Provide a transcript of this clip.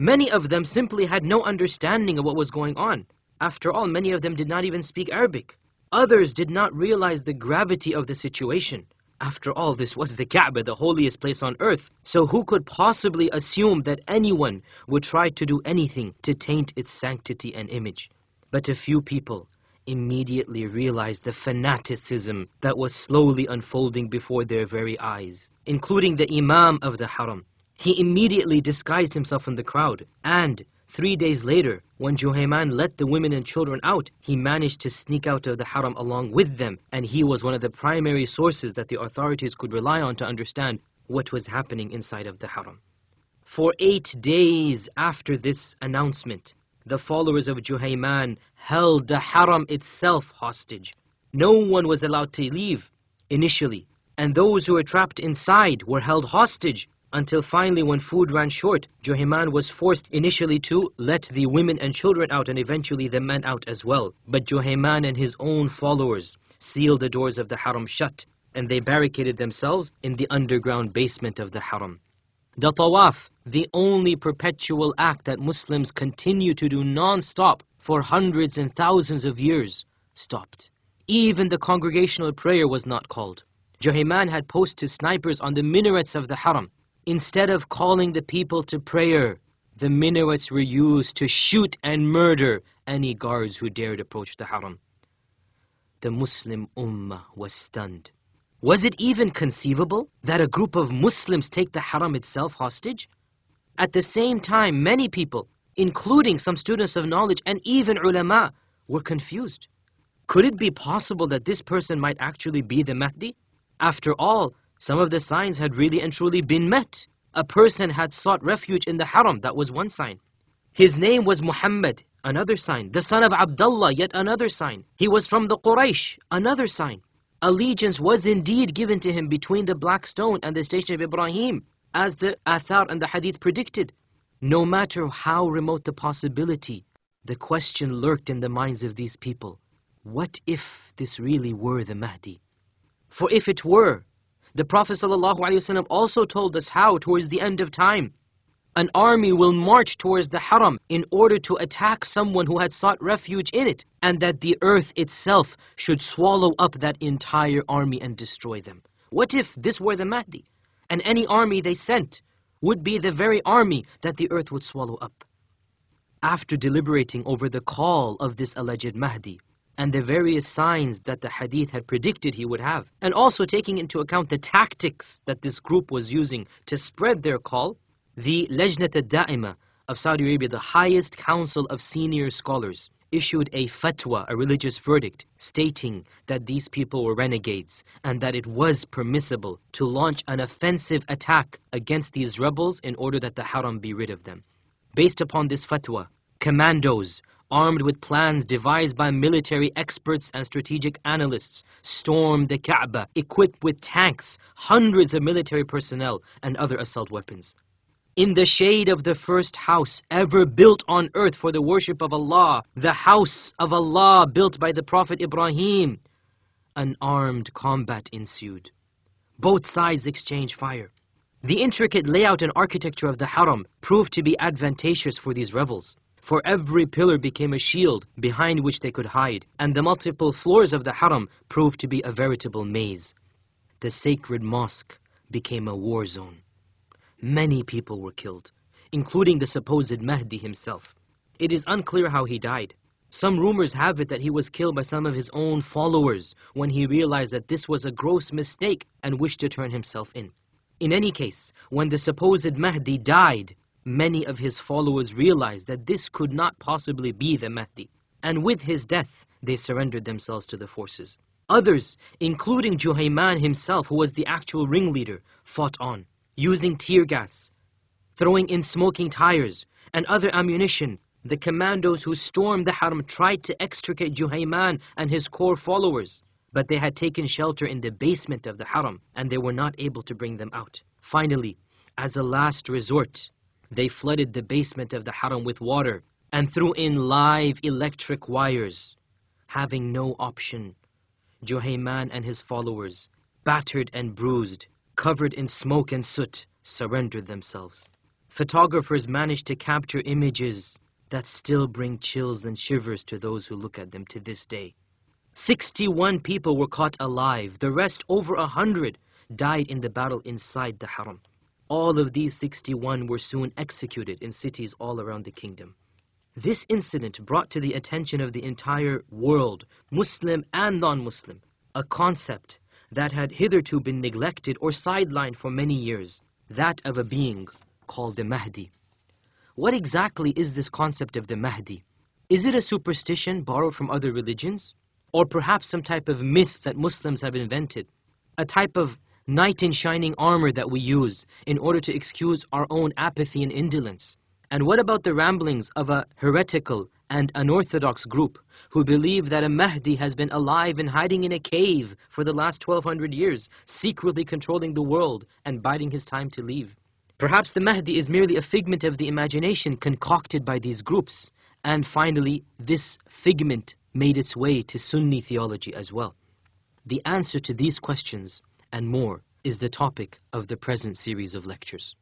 Many of them simply had no understanding of what was going on. After all, many of them did not even speak Arabic. Others did not realize the gravity of the situation. After all, this was the Kaaba, the holiest place on earth. So who could possibly assume that anyone would try to do anything to taint its sanctity and image? But a few people immediately realized the fanaticism that was slowly unfolding before their very eyes, including the Imam of the Haram. He immediately disguised himself in the crowd, and 3 days later, when Juhayman let the women and children out, he managed to sneak out of the Haram along with them, and he was one of the primary sources that the authorities could rely on to understand what was happening inside of the Haram. For 8 days after this announcement, the followers of Juhayman held the Haram itself hostage. No one was allowed to leave initially, and those who were trapped inside were held hostage until finally, when food ran short, Juhayman was forced initially to let the women and children out and eventually the men out as well. But Juhayman and his own followers sealed the doors of the Haram shut, and they barricaded themselves in the underground basement of the Haram. The Tawaf, the only perpetual act that Muslims continue to do non-stop for hundreds and thousands of years, stopped. Even the congregational prayer was not called. Juhayman had posted snipers on the minarets of the Haram. Instead of calling the people to prayer, the minarets were used to shoot and murder any guards who dared approach the Haram. The Muslim Ummah was stunned. Was it even conceivable that a group of Muslims take the Haram itself hostage? At the same time, many people, including some students of knowledge and even ulama, were confused. Could it be possible that this person might actually be the Mahdi? After all, some of the signs had really and truly been met. A person had sought refuge in the Haram, that was one sign. His name was Muhammad, another sign. The son of Abdullah, yet another sign. He was from the Quraysh, another sign. Allegiance was indeed given to him between the Black Stone and the Station of Ibrahim, as the Athar and the Hadith predicted. No matter how remote the possibility, the question lurked in the minds of these people. What if this really were the Mahdi? For if it were, the Prophet ﷺ also told us how, towards the end of time, an army will march towards the Haram in order to attack someone who had sought refuge in it, and that the earth itself should swallow up that entire army and destroy them. What if this were the Mahdi, and any army they sent would be the very army that the earth would swallow up? After deliberating over the call of this alleged Mahdi, and the various signs that the Hadith had predicted he would have, and also taking into account the tactics that this group was using to spread their call, the Lajnat al-Da'ima of Saudi Arabia, the highest council of senior scholars, issued a fatwa, a religious verdict, stating that these people were renegades and that it was permissible to launch an offensive attack against these rebels in order that the Haram be rid of them. Based upon this fatwa, commandos, armed with plans devised by military experts and strategic analysts, stormed the Kaaba, equipped with tanks, hundreds of military personnel, and other assault weapons. In the shade of the first house ever built on earth for the worship of Allah, the house of Allah built by the Prophet Ibrahim, an armed combat ensued. Both sides exchanged fire. The intricate layout and architecture of the Haram proved to be advantageous for these rebels. For every pillar became a shield behind which they could hide, and the multiple floors of the Haram proved to be a veritable maze. The sacred mosque became a war zone. Many people were killed, including the supposed Mahdi himself. It is unclear how he died. Some rumors have it that he was killed by some of his own followers when he realized that this was a gross mistake and wished to turn himself in. In any case, when the supposed Mahdi died, many of his followers realized that this could not possibly be the Mahdi, and with his death, they surrendered themselves to the forces. Others, including Juhayman himself, who was the actual ringleader, fought on, using tear gas, throwing in smoking tires, and other ammunition. The commandos who stormed the Haram tried to extricate Juhayman and his core followers, but they had taken shelter in the basement of the Haram, and they were not able to bring them out. Finally, as a last resort, they flooded the basement of the Haram with water and threw in live electric wires. Having no option, Juhayman and his followers, battered and bruised, covered in smoke and soot, surrendered themselves. Photographers managed to capture images that still bring chills and shivers to those who look at them to this day. 61 people were caught alive. The rest, over 100, died in the battle inside the Haram. All of these 61 were soon executed in cities all around the kingdom. This incident brought to the attention of the entire world, Muslim and non-Muslim, a concept that had hitherto been neglected or sidelined for many years, that of a being called the Mahdi. What exactly is this concept of the Mahdi? Is it a superstition borrowed from other religions? Or perhaps some type of myth that Muslims have invented? A type of knight in shining armor that we use in order to excuse our own apathy and indolence? And what about the ramblings of a heretical and unorthodox group who believe that a Mahdi has been alive and hiding in a cave for the last 1200 years, secretly controlling the world and biding his time to leave? Perhaps the Mahdi is merely a figment of the imagination concocted by these groups. And finally, this figment made its way to Sunni theology as well. The answer to these questions and more is the topic of the present series of lectures.